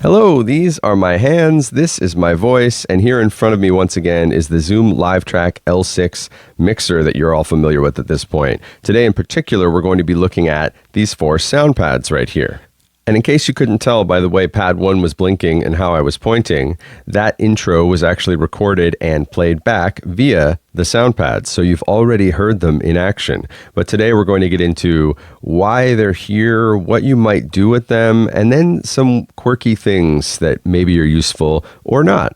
Hello, these are my hands, this is my voice, and here in front of me once again is the Zoom LiveTrak L6 mixer that you're all familiar with at this point. Today in particular, we're going to be looking at these 4 sound pads right here. And in case you couldn't tell by the way pad 1 was blinking and how I was pointing, that intro was actually recorded and played back via the sound pads. So you've already heard them in action. But today we're going to get into why they're here, what you might do with them, and then some quirky things that maybe are useful or not.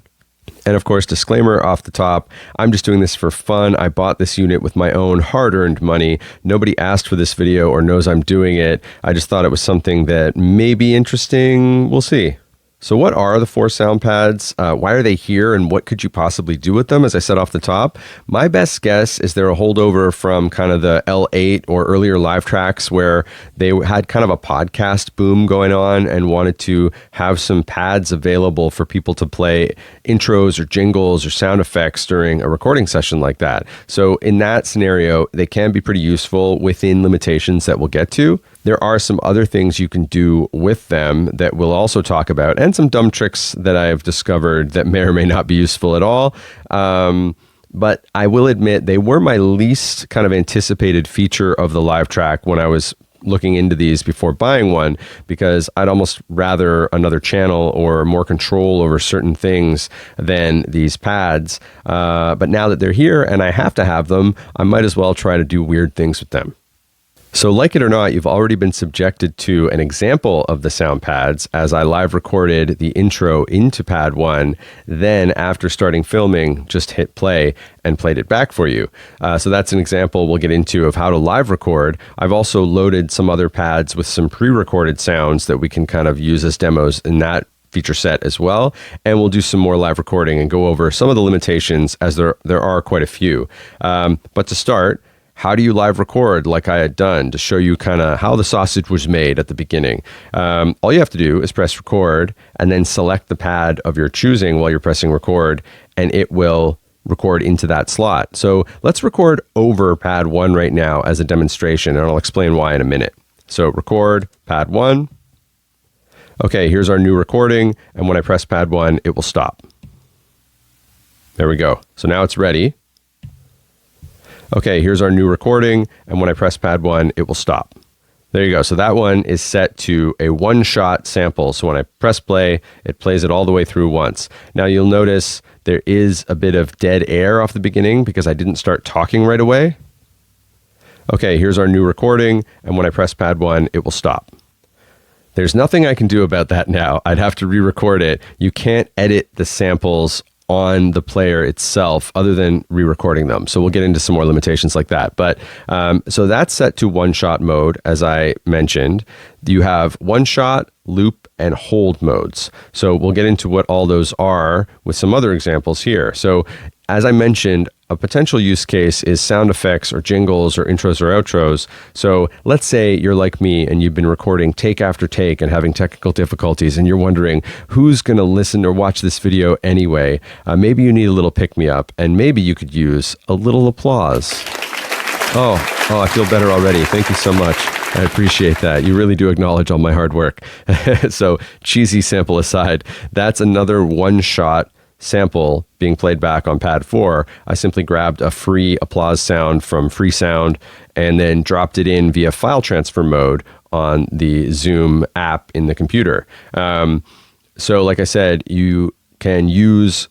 And of course, disclaimer off the top, I'm just doing this for fun. I bought this unit with my own hard-earned money. Nobody asked for this video or knows I'm doing it. I just thought it was something that may be interesting. We'll see. So what are the 4 sound pads? Why are they here and what could you possibly do with them? As I said off the top, my best guess is they're a holdover from kind of the L8 or earlier LiveTraks where they had kind of a podcast boom going on and wanted to have some pads available for people to play intros or jingles or sound effects during a recording session like that. So in that scenario, they can be pretty useful within limitations that we'll get to. There are some other things you can do with them that we'll also talk about, and some dumb tricks that I've discovered that may or may not be useful at all. But I will admit they were my least kind of anticipated feature of the LiveTrak when I was looking into these before buying one, because I'd almost rather another channel or more control over certain things than these pads. But now that they're here and I have to have them, I might as well try to do weird things with them. So like it or not, you've already been subjected to an example of the sound pads as I live recorded the intro into pad 1. Then after starting filming, just hit play and played it back for you. So that's an example we'll get into of how to live record. I've also loaded some other pads with some pre-recorded sounds that we can kind of use as demos in that feature set as well. And we'll do some more live recording and go over some of the limitations as there are quite a few. But to start, how do you live record like I had done to show you kind of how the sausage was made at the beginning? All you have to do is press record and then select the pad of your choosing while you're pressing record, and it will record into that slot. So let's record over pad 1 right now as a demonstration, and I'll explain why in a minute. So record pad 1. Okay, here's our new recording, and when I press pad 1, it will stop. There we go. So now it's ready. Okay, here's our new recording, and when I press pad 1, it will stop. There you go. So that one is set to a one-shot sample. So when I press play, it plays it all the way through once. Now you'll notice there is a bit of dead air off the beginning because I didn't start talking right away. Okay, here's our new recording, and when I press pad 1, it will stop. There's nothing I can do about that now. I'd have to re-record it. You can't edit the samples on the player itself other than re-recording them. So we'll get into some more limitations like that. But so that's set to one-shot mode, as I mentioned. You have one-shot, loop, and hold modes. So we'll get into what all those are with some other examples here. So as I mentioned, a potential use case is sound effects or jingles or intros or outros. So let's say you're like me and you've been recording take after take and having technical difficulties and you're wondering who's going to listen or watch this video anyway. Maybe you need a little pick-me-up, and maybe you could use a little applause. Oh, I feel better already. Thank you so much. I appreciate that. You really do acknowledge all my hard work. So cheesy sample aside, that's another one-shot sample being played back on pad 4. I simply grabbed a free applause sound from Freesound and then dropped it in via file transfer mode on the Zoom app in the computer. So like I said, you can use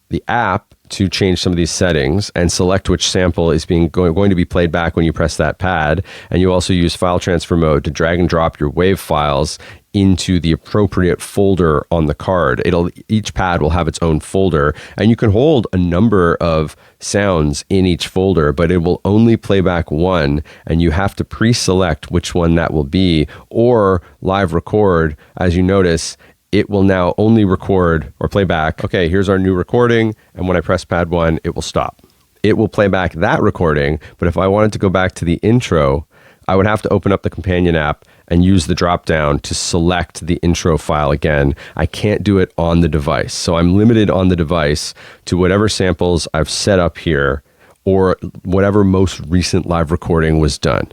the app to change some of these settings and select which sample is going to be played back when you press that pad. And you also use file transfer mode to drag and drop your WAV files into the appropriate folder on the card. Each pad will have its own folder, and you can hold a number of sounds in each folder, but it will only play back one, and you have to pre-select which one that will be, or live record. As you notice, it will now only record or play back. Okay, here's our new recording, and when I press pad 1, it will stop. It will play back that recording, but if I wanted to go back to the intro, I would have to open up the companion app and use the drop down to select the intro file again. I can't do it on the device. So I'm limited on the device to whatever samples I've set up here or whatever most recent live recording was done.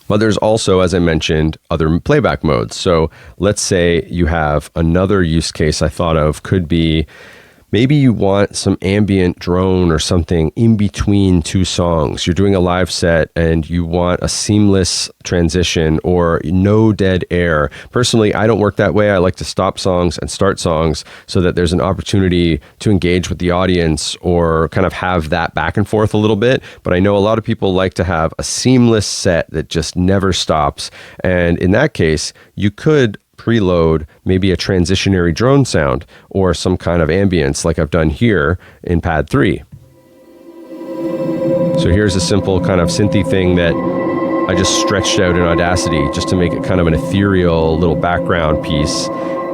But there's also, as I mentioned, other playback modes. So let's say you have another use case I thought of could be maybe you want some ambient drone or something in between two songs. You're doing a live set and you want a seamless transition or no dead air. Personally, I don't work that way. I like to stop songs and start songs so that there's an opportunity to engage with the audience or kind of have that back and forth a little bit. But I know a lot of people like to have a seamless set that just never stops. And in that case, you could preload maybe a transitionary drone sound or some kind of ambience like I've done here in pad 3. So here's a simple kind of synthy thing that I just stretched out in Audacity just to make it kind of an ethereal little background piece.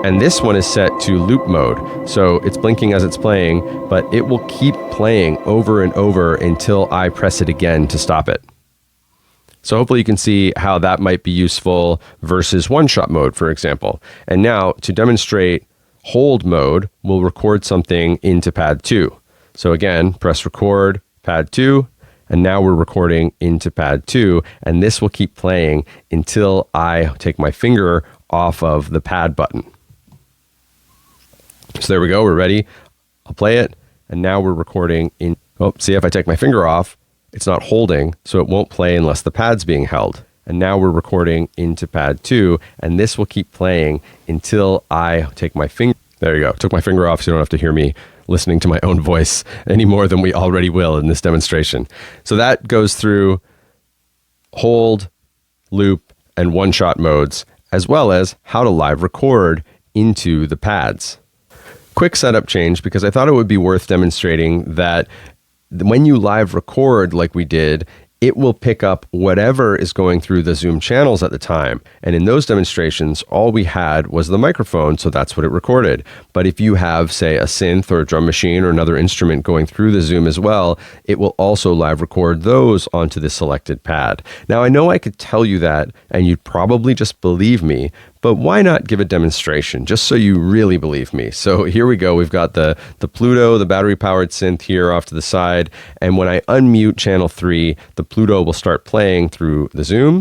And this one is set to loop mode. So it's blinking as it's playing, but it will keep playing over and over until I press it again to stop it. So hopefully you can see how that might be useful versus one-shot mode, for example. And now to demonstrate hold mode, we'll record something into pad 2. So again, press record, pad 2, and now we're recording into pad 2, and this will keep playing until I take my finger off of the pad button. So there we go, we're ready. I'll play it, and now we're recording in, oh, see if I take my finger off, it's not holding, so it won't play unless the pad's being held. And now we're recording into pad 2, and this will keep playing until I take my finger. There you go. Took my finger off so you don't have to hear me listening to my own voice any more than we already will in this demonstration. So that goes through hold, loop, and one-shot modes, as well as how to live record into the pads. Quick setup change, because I thought it would be worth demonstrating that when you live record like we did, it will pick up whatever is going through the Zoom channels at the time. And in those demonstrations, all we had was the microphone, so that's what it recorded. But if you have, say, a synth or a drum machine or another instrument going through the Zoom as well, it will also live record those onto the selected pad. Now, I know I could tell you that, and you'd probably just believe me, but why not give a demonstration just so you really believe me? So here we go. We've got the Pluto, the battery-powered synth here off to the side. And when I unmute channel 3, the Pluto will start playing through the Zoom,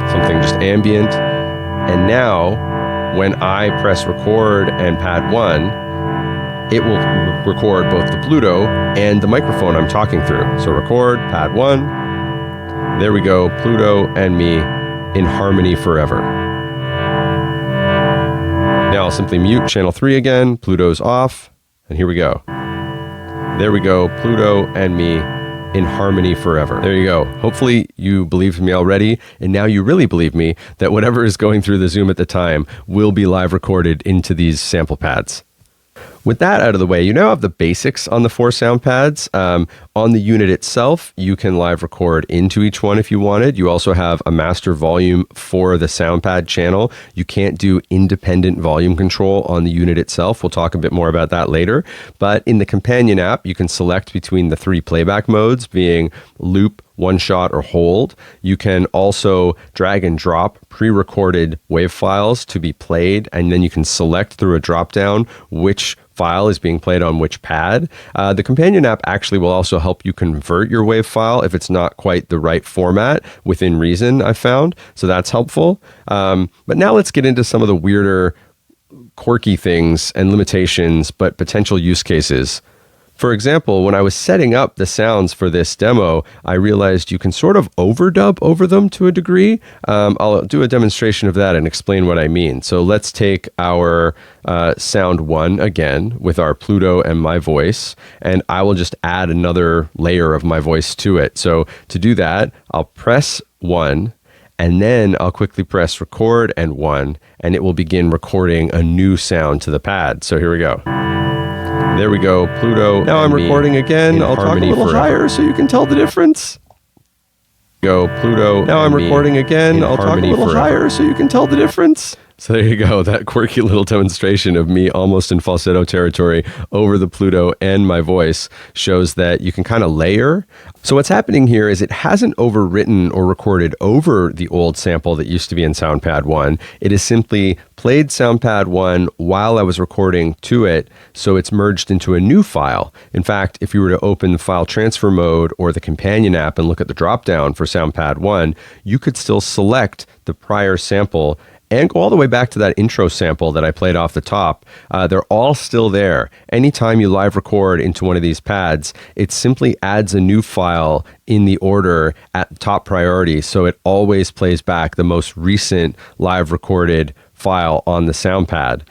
something just ambient. And now, when I press record and pad 1, it will record both the Pluto and the microphone I'm talking through. So record, pad 1. There we go, Pluto and me in harmony forever. Now I'll simply mute channel 3 again, Pluto's off, and here we go. There we go, Pluto and me in harmony forever. There you go. Hopefully you believed me already, and now you really believe me that whatever is going through the Zoom at the time will be live recorded into these sample pads. With that out of the way, you now have the basics on the 4 sound pads. On the unit itself, you can live record into each one if you wanted. You also have a master volume for the sound pad channel. You can't do independent volume control on the unit itself. We'll talk a bit more about that later. But in the companion app, you can select between the 3 playback modes, being loop, one shot, or hold. You can also drag and drop pre-recorded WAV files to be played, and then you can select through a drop-down which file is being played on which pad. The companion app actually will also help you convert your WAV file if it's not quite the right format within reason, I've found. So that's helpful. But now let's get into some of the weirder, quirky things and limitations, but potential use cases. For example, when I was setting up the sounds for this demo, I realized you can sort of overdub over them to a degree. I'll do a demonstration of that and explain what I mean. So let's take our sound 1 again with our Pluto and my voice, and I will just add another layer of my voice to it. So to do that, I'll press 1, and then I'll quickly press record and 1, and it will begin recording a new sound to the pad. So here we go. There we go, Pluto. Now I'm recording again. I'll talk a little higher so you can tell the difference. Go, Pluto. Now I'm recording again. I'll talk a little higher so you can tell the difference. So there you go, that quirky little demonstration of me almost in falsetto territory over the Pluto and my voice shows that you can kind of layer. So what's happening here is it hasn't overwritten or recorded over the old sample that used to be in SoundPad 1. It has simply played SoundPad 1 while I was recording to it, so it's merged into a new file. In fact, if you were to open the file transfer mode or the companion app and look at the dropdown for SoundPad 1, you could still select the prior sample and go all the way back to that intro sample that I played off the top. They're all still there. Anytime you live record into one of these pads, it simply adds a new file in the order at top priority, so it always plays back the most recent live recorded file on the sound pad,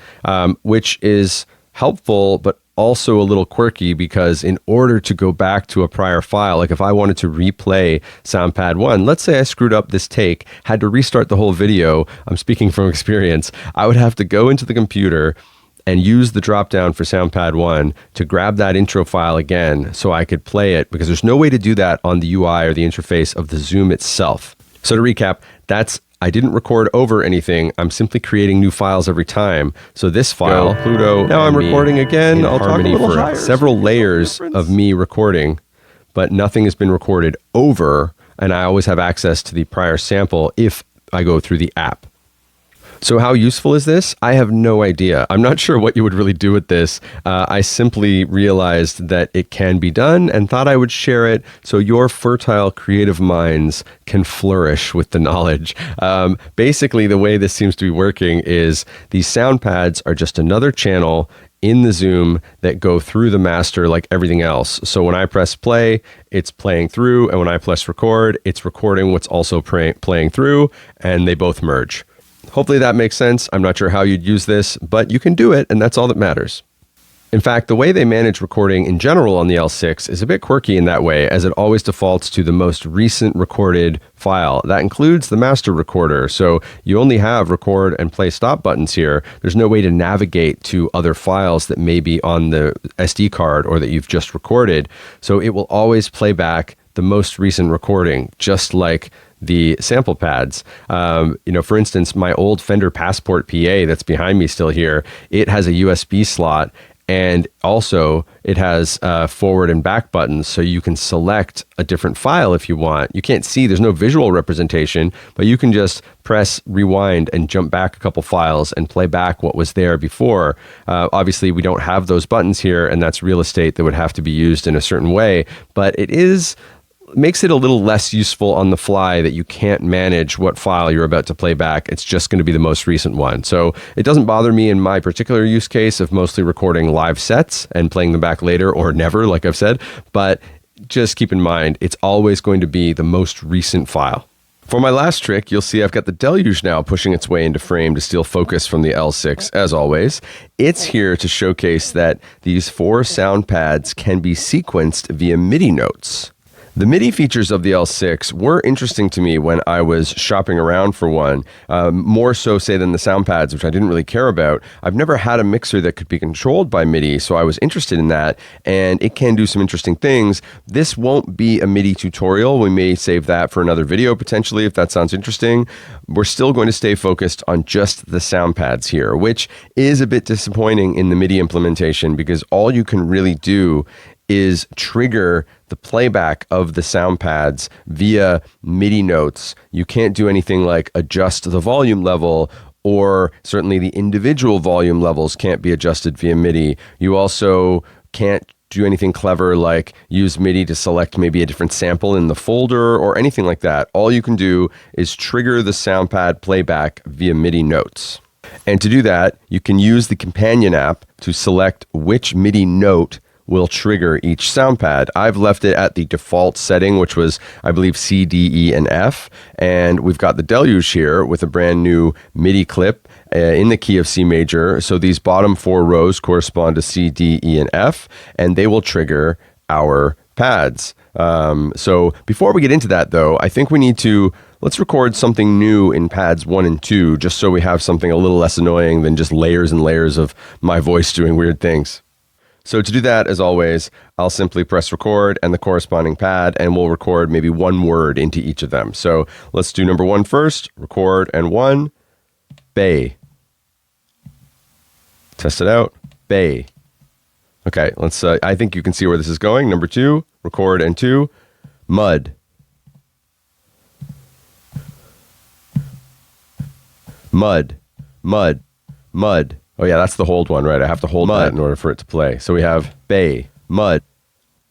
which is helpful, but also a little quirky, because in order to go back to a prior file, like if I wanted to replay SoundPad 1, let's say I screwed up this take, had to restart the whole video, I'm speaking from experience, I would have to go into the computer and use the drop down for SoundPad 1 to grab that intro file again so I could play it, because there's no way to do that on the UI or the interface of the Zoom itself. So to recap, I didn't record over anything. I'm simply creating new files every time. So this file, Pluto, now I'm recording again. I'll talk a little higher. Several layers of me recording, but nothing has been recorded over, and I always have access to the prior sample if I go through the app. So how useful is this? I have no idea. I'm not sure what you would really do with this. I simply realized that it can be done and thought I would share it so your fertile creative minds can flourish with the knowledge. Basically, the way this seems to be working is these sound pads are just another channel in the Zoom that go through the master like everything else. So when I press play, it's playing through, and when I press record, it's recording what's also playing through, and they both merge. Hopefully that makes sense. I'm not sure how you'd use this, but you can do it, and that's all that matters. In fact, the way they manage recording in general on the L6 is a bit quirky in that way, as it always defaults to the most recent recorded file. That includes the master recorder, so you only have record and play stop buttons here. There's no way to navigate to other files that may be on the SD card or that you've just recorded, so it will always play back the most recent recording, just like the sample pads. For instance, my old Fender Passport PA that's behind me still here, it has a USB slot, and also it has forward and back buttons, so you can select a different file if you want. You can't see, there's no visual representation, but you can just press rewind and jump back a couple files and play back what was there before. Obviously, we don't have those buttons here, and that's real estate that would have to be used in a certain way, but makes it a little less useful on the fly that you can't manage what file you're about to play back. It's just going to be the most recent one. So it doesn't bother me in my particular use case of mostly recording live sets and playing them back later or never, like I've said, but just keep in mind, it's always going to be the most recent file. For my last trick, you'll see I've got the Deluge now pushing its way into frame to steal focus from the L6, as always. It's here to showcase that these 4 sound pads can be sequenced via MIDI notes. The MIDI features of the L6 were interesting to me when I was shopping around for one, more so, say, than the sound pads, which I didn't really care about. I've never had a mixer that could be controlled by MIDI, so I was interested in that, and it can do some interesting things. This won't be a MIDI tutorial. We may save that for another video, potentially, if that sounds interesting. We're still going to stay focused on just the sound pads here, which is a bit disappointing in the MIDI implementation, because all you can really do is trigger the playback of the sound pads via MIDI notes. You can't do anything like adjust the volume level, or certainly the individual volume levels can't be adjusted via MIDI. You also can't do anything clever like use MIDI to select maybe a different sample in the folder or anything like that. All you can do is trigger the sound pad playback via MIDI notes. And to do that, you can use the companion app to select which MIDI note will trigger each sound pad. I've left it at the default setting, which was, I believe, C, D, E, and F. And we've got the Deluge here with a brand new MIDI clip in the key of C major. So these bottom 4 rows correspond to C, D, E, and F, and they will trigger our pads. So before we get into that, though, I think we need to let's record something new in pads 1 and 2, just so we have something a little less annoying than just layers and layers of my voice doing weird things. So to do that, as always, I'll simply press record and the corresponding pad, and we'll record maybe one word into each of them. So let's do number 1 first, record, and 1, bay. Test it out. Bay. Okay, let's, I think you can see where this is going. Number 2, record, and 2, mud. Mud, mud, mud. Oh yeah, that's the hold one, right? I have to hold that in order for it to play. So we have bay, mud,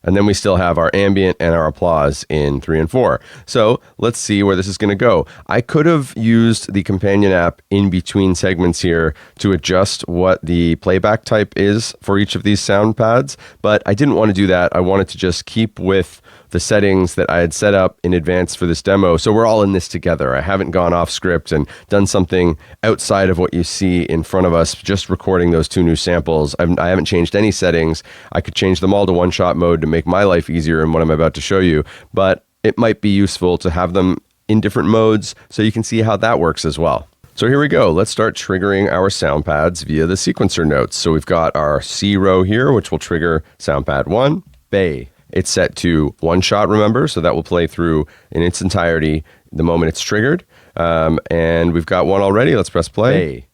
and then we still have our ambient and our applause in 3 and 4. So let's see where this is going to go. I could have used the companion app in between segments here to adjust what the playback type is for each of these sound pads, but I didn't want to do that. I wanted to just keep with the settings that I had set up in advance for this demo. So we're all in this together. I haven't gone off script and done something outside of what you see in front of us, just recording those 2 new samples. I haven't changed any settings. I could change them all to one-shot mode to make my life easier in what I'm about to show you, but it might be useful to have them in different modes so you can see how that works as well. So here we go. Let's start triggering our sound pads via the sequencer notes. So we've got our C row here, which will trigger sound pad 1, bay. It's set to one shot, remember, so that will play through in its entirety the moment it's triggered. And we've got one already. Let's press play. Bay.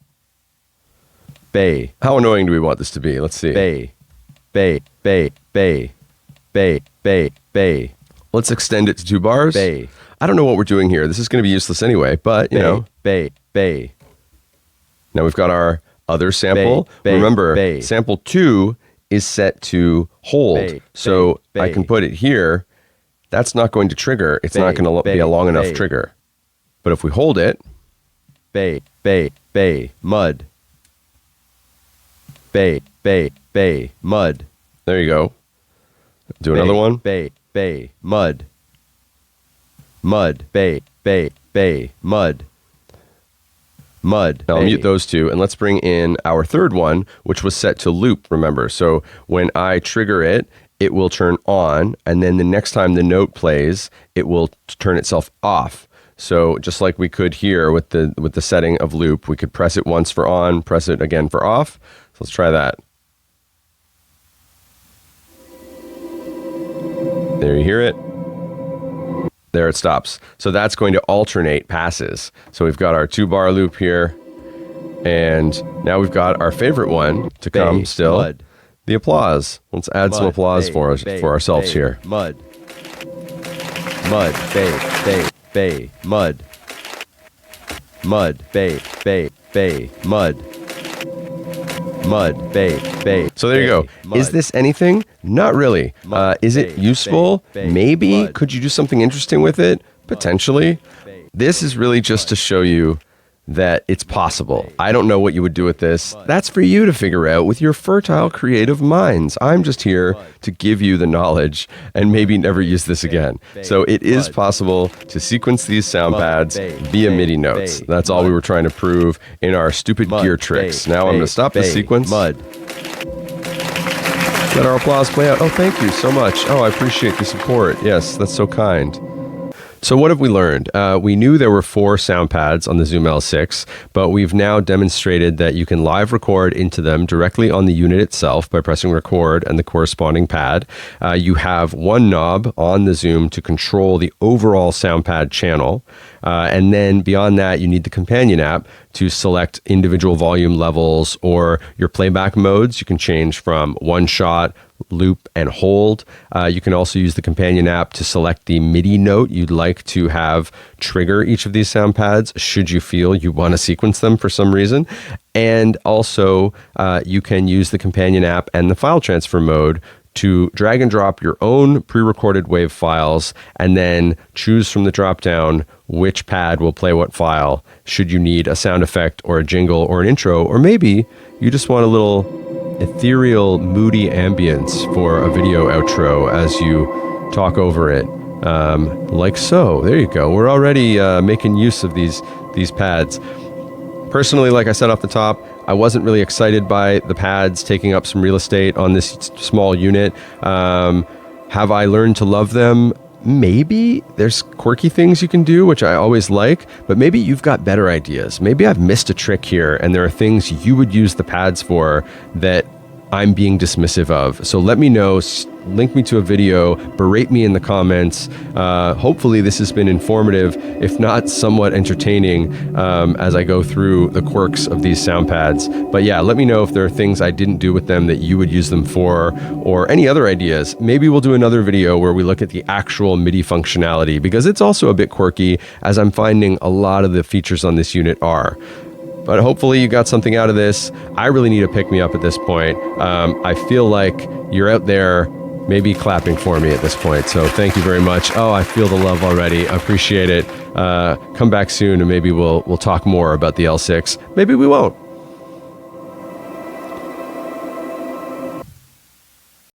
Bay. How annoying do we want this to be? Let's see. Bay. Bay. Bay. Bay. Bay. Bay. Bay. Let's extend it to 2 bars. Bay. I don't know what we're doing here. This is going to be useless anyway, but, you know. Bay. Bay. Now we've got our other sample. Bay. Remember, bay. Sample 2 is set to hold. Bay, so bay, I can put it here. That's not going to trigger. It's not going to be a long enough trigger. But if we hold it, bay, bay, bay, mud. Bay, bay, bay, mud. There you go. Do another one. Bay, bay, mud. Mud, bay, bay, bay, mud. Mud. Now I'll mute those 2, and let's bring in our third one, which was set to loop, remember. So when I trigger it, it will turn on, and then the next time the note plays, it will turn itself off. So just like we could here with the setting of loop, we could press it once for on, press it again for off. So let's try that. There you hear it. There it stops. So that's going to alternate passes. So we've got our 2-bar loop here, and now we've got our favorite one to come still, mud. The applause. Let's add some applause for ourselves here. Mud. Mud, bay, bay, mud. Mud, bay, mud. Mud, bay. So there you go. Mud. Is this anything? Not really. Is it useful? Maybe. Could you do something interesting with it? Potentially. This is really just to show you that it's possible. I don't know what you would do with this. That's for you to figure out with your fertile creative minds. I'm just here to give you the knowledge and maybe never use this again. So it is possible to sequence these sound pads via MIDI notes. That's all we were trying to prove in our stupid gear tricks. Now I'm going to stop the sequence. Let our applause play out. Oh, thank you so much. Oh, I appreciate the support. Yes, that's so kind. So what have we learned? We knew there were 4 sound pads on the Zoom L6, but we've now demonstrated that you can live record into them directly on the unit itself by pressing record and the corresponding pad. You have one knob on the Zoom to control the overall sound pad channel. And then beyond that, you need the companion app to select individual volume levels or your playback modes. You can change from one shot, loop, and hold. You can also use the companion app to select the MIDI note you'd like to have trigger each of these sound pads should you feel you want to sequence them for some reason. And also you can use the companion app and the file transfer mode to drag and drop your own pre-recorded WAV files and then choose from the drop-down which pad will play what file should you need a sound effect or a jingle or an intro, or maybe you just want a little ethereal, moody ambience for a video outro as you talk over it, like so. There you go. We're already making use of these pads. Personally, like I said off the top, I wasn't really excited by the pads taking up some real estate on this small unit. Have I learned to love them? Maybe. There's quirky things you can do, which I always like, but maybe you've got better ideas. Maybe I've missed a trick here and there are things you would use the pads for that I'm being dismissive of. So let me know link me to a video, berate me in the comments. Hopefully this has been informative, if not somewhat entertaining, as I go through the quirks of these sound pads. But yeah, let me know if there are things I didn't do with them that you would use them for, or any other ideas. Maybe we'll do another video where we look at the actual MIDI functionality, because it's also a bit quirky, as I'm finding a lot of the features on this unit are. But hopefully you got something out of this. I really need a pick-me-up at this point. I feel like you're out there maybe clapping for me at this point. So thank you very much. Oh, I feel the love already. I appreciate it. Come back soon and maybe we'll talk more about the L6. Maybe we won't.